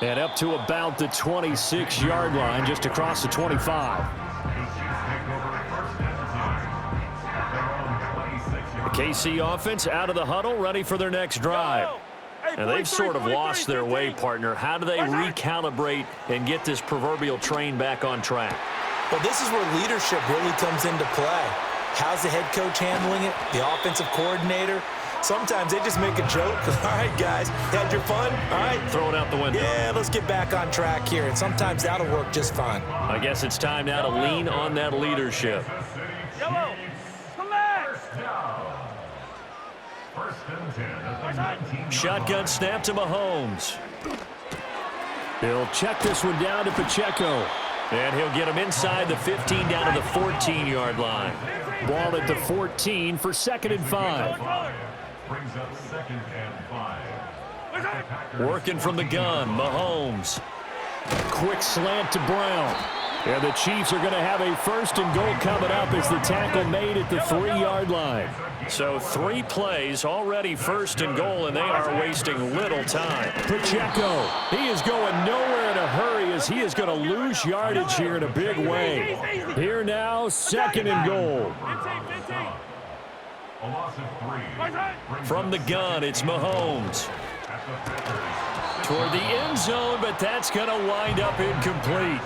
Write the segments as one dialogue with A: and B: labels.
A: And up to about the 26-yard line, just across the 25. The KC offense out of the huddle, ready for their next drive. And they've sort of lost their way, partner. How do they recalibrate and get this proverbial train back on track?
B: Well, this is where leadership really comes into play. How's the head coach handling it? The offensive coordinator? Sometimes they just make a joke. All right, guys, had your fun? All right.
A: Throw it out the window.
B: Yeah, let's get back on track here. And sometimes that'll work just fine.
A: I guess it's time now to lean on that leadership.
C: Yellow, collect.
A: Shotgun snap to Mahomes. He'll check this one down to Pacheco. And he'll get him inside the 15 down to the 14-yard line. Ball at the 14 for 2nd and 5.
D: Brings up 2nd and 5.
A: Working from the gun, Mahomes. Quick slant to Brown. And the Chiefs are going to have a 1st and goal coming up as the tackle made at the 3-yard line. So 3 plays already 1st and goal, and they are wasting little time. Pacheco, he is going nowhere in a hurry as he is going to lose yardage here in a big way. Here now, 2nd and goal.
D: A loss of 3.
A: From the gun, it's Mahomes. Toward the end zone, but that's going to wind up incomplete.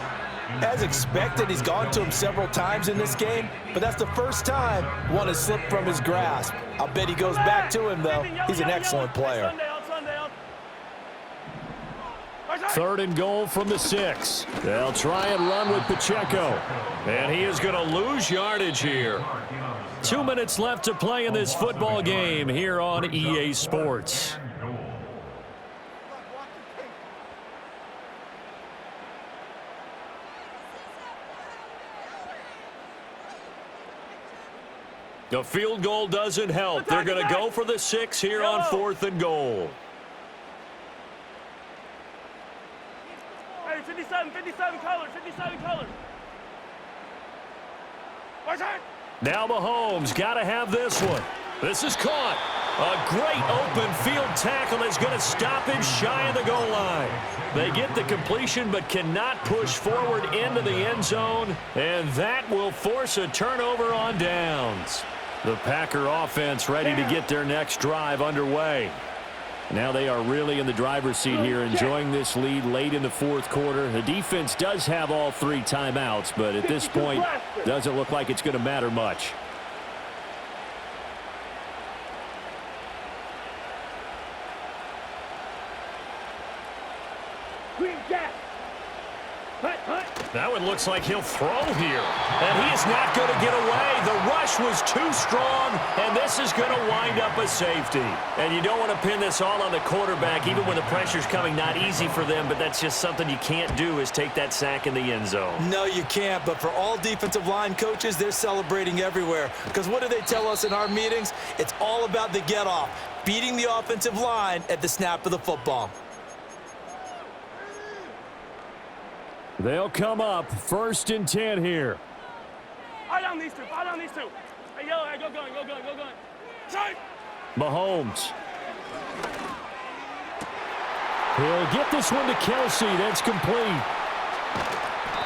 B: As expected, he's gone to him several times in this game, but that's the first time one has slipped from his grasp. I'll bet he goes back to him, though. He's an excellent player.
A: 3rd and goal from the 6. They'll try and run with Pacheco. And he is going to lose yardage here. 2 minutes left to play in this football game here on EA Sports. The field goal doesn't help. They're going to go for the 6 here on 4th and goal.
C: Hey, 57 colors, 57 colors.
A: Now Mahomes got to have this one. This is caught. A great open field tackle is going to stop him shy of the goal line. They get the completion but cannot push forward into the end zone, and that will force a turnover on downs. The Packer offense ready to get their next drive underway. Now they are really in the driver's seat here, enjoying this lead late in the 4th quarter. The defense does have all 3 timeouts, but at this point, doesn't look like it's going to matter much. That one looks like he'll throw here. And he is not going to get away. The rush was too strong, and this is going to wind up a safety. And you don't want to pin this all on the quarterback, even when the pressure's coming. Not easy for them, but that's just something you can't do, is take that sack in the end zone.
B: No, you can't. But for all defensive line coaches, they're celebrating everywhere. Because what do they tell us in our meetings? It's all about the get-off, beating the offensive line at the snap of the football.
A: They'll come up 1st and 10 here.
C: Eye down these two. Hey, yellow, hey, go gun. Side.
A: Mahomes. He'll get this one to Kelsey. That's complete.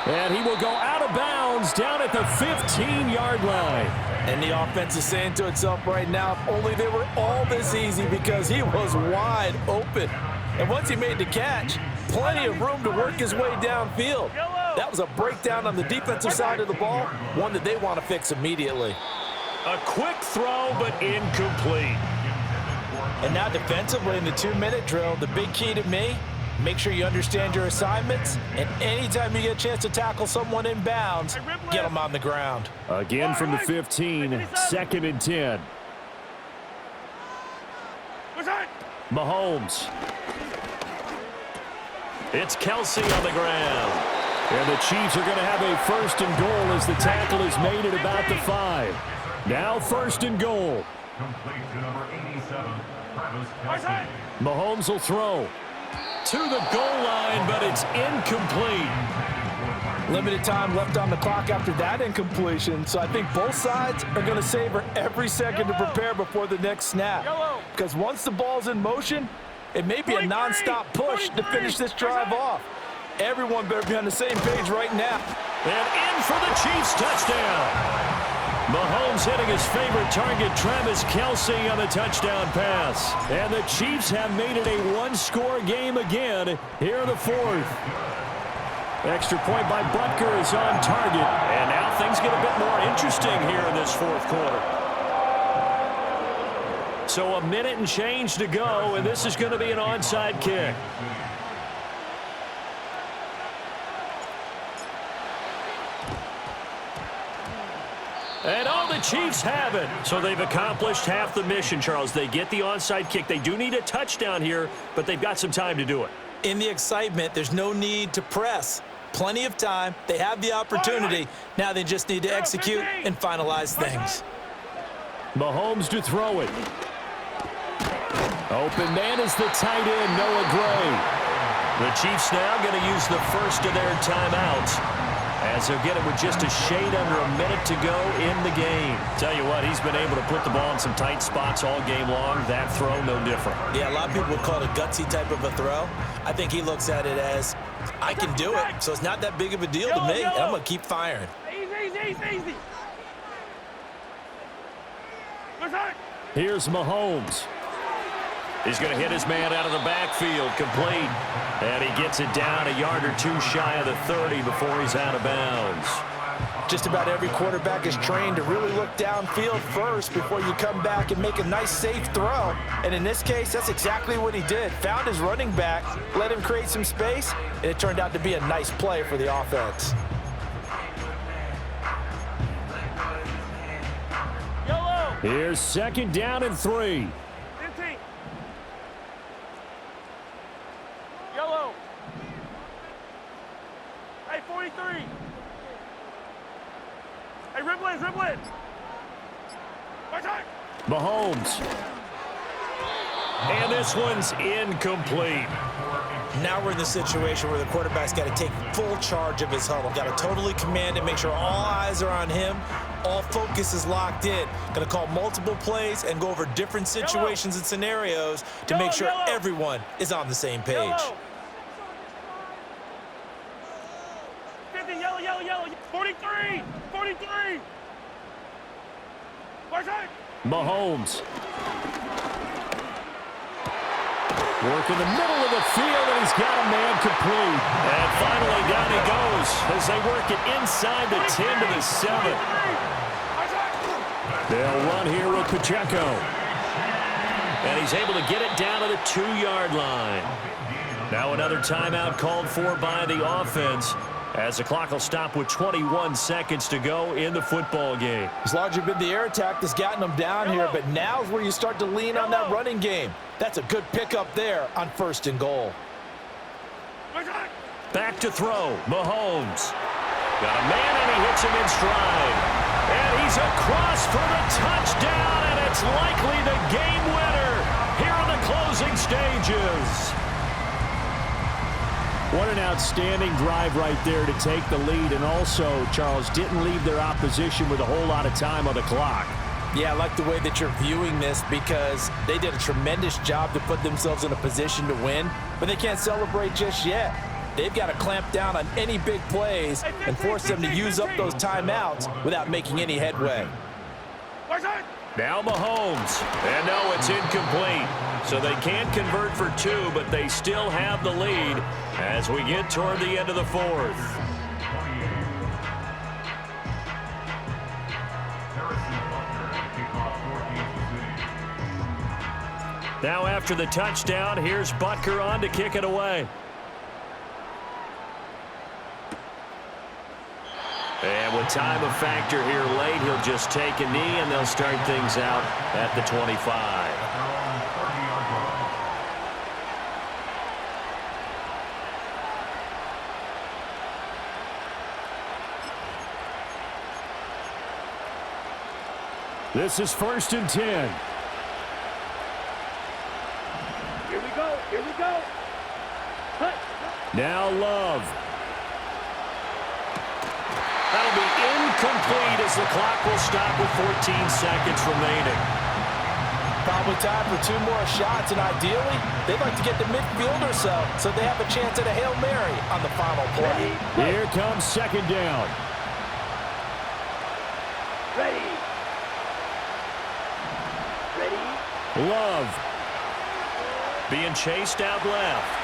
A: And he will go out of bounds down at the 15-yard line.
B: And the offense is saying to itself right now, if only they were all this easy, because he was wide open. And once he made the catch, plenty of room to work his way downfield. That was a breakdown on the defensive side of the ball, one that they want to fix immediately.
A: A quick throw, but incomplete.
B: And now defensively in the 2-minute drill, the big key to me, make sure you understand your assignments, and anytime you get a chance to tackle someone in bounds, get them on the ground.
A: Again from the 15, 2nd and 10. Mahomes. It's Kelsey on the ground. And the Chiefs are going to have a 1st and goal as the tackle is made at about the 5. Now 1st and goal.
D: Complete to number 87, Travis Kelce.
A: Mahomes will throw to the goal line, but it's incomplete.
B: Limited time left on the clock after that incompletion, so I think both sides are going to savor every second to prepare before the next snap. Because once the ball's in motion, It may be a nonstop push to finish this drive off. Everyone better be on the same page right now.
A: And in for the Chiefs touchdown. Mahomes hitting his favorite target, Travis Kelce, on the touchdown pass. And the Chiefs have made it a one-score game again here in the fourth. Extra point by Butker is on target. And now things get a bit more interesting here in this fourth quarter. So a minute and change to go, and this is going to be an onside kick. And the Chiefs have it. So they've accomplished half the mission, Charles. They get the onside kick. They do need a touchdown here, but they've got some time to do it.
B: In the excitement, there's no need to press. Plenty of time. They have the opportunity. Now they just need to execute and finalize things.
A: Mahomes to throw it. Open man is the tight end, Noah Gray. The Chiefs now going to use the first of their timeouts, as they'll get it with just a shade under a minute to go in the game. Tell you what, he's been able to put the ball in some tight spots all game long. That throw, no different.
B: Yeah, a lot of people would call it a gutsy type of a throw. I think he looks at it as, I can do it, so it's not that big of a deal to me, and I'm going to keep firing.
C: Easy.
A: Here's Mahomes. He's going to hit his man out of the backfield, complete. And he gets it down a yard or two shy of the 30 before he's out of bounds.
B: Just about every quarterback is trained to really look downfield first before you come back and make a nice, safe throw. And in this case, that's exactly what he did. Found his running back, let him create some space, and it turned out to be a nice play for the offense.
A: Here's second down and 3.
C: Yellow. Hey, 43. Hey, Riblet.
A: Mahomes. And this one's incomplete.
B: Now we're in the situation where the quarterback's got to take full charge of his huddle. Got to totally command it, make sure all eyes are on him. All focus is locked in. Going to call multiple plays and go over different situations and scenarios to make sure everyone is on the same page.
C: 50, yellow. 43.
A: Mahomes. Work in the middle of the field, and he's got a man complete. And finally, down he goes as they work it inside the 10 to the 7. They'll run here with Pacheco. And he's able to get it down to the 2-yard line. Now another timeout called for by the offense, as the clock will stop with 21 seconds to go in the football game.
B: It's largely been the air attack that's gotten them down here, but now is where you start to lean on that running game. That's a good pickup there on 1st and goal.
A: Back to throw, Mahomes. Got a man, and he hits him in stride. And he's across for the touchdown, and it's likely the game winner here in the closing stages. What an outstanding drive right there to take the lead, and also, Charles, didn't leave their opposition with a whole lot of time on the clock.
B: Yeah, I like the way that you're viewing this because they did a tremendous job to put themselves in a position to win, but they can't celebrate just yet. They've got to clamp down on any big plays and force them to use up those timeouts without making any headway.
A: Now Mahomes, and no, it's incomplete. So they can't convert for 2, but they still have the lead as we get toward the end of the fourth. Now after the touchdown, here's Butker on to kick it away. And with time a factor here late, he'll just take a knee, and they'll start things out at the 25. This is 1st and 10.
C: Here we go. Cut.
A: Now Love. That'll be incomplete as the clock will stop with 14 seconds remaining.
B: Probably time for 2 more shots, and ideally, they'd like to get to midfield or so they have a chance at a Hail Mary on the final play.
A: Here comes second down.
C: Ready.
A: Love. Being chased out left.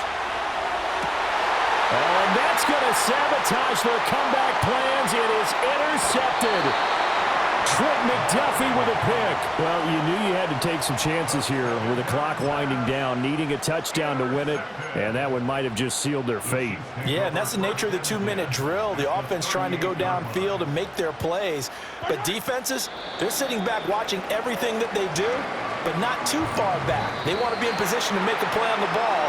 A: And that's going to sabotage their comeback plans. It is intercepted. Trent McDuffie with a pick. Well, you knew you had to take some chances here with the clock winding down, needing a touchdown to win it, and that one might have just sealed their fate.
B: Yeah, and that's the nature of the 2-minute drill. The offense trying to go downfield and make their plays. But defenses, they're sitting back watching everything that they do, but not too far back. They want to be in position to make a play on the ball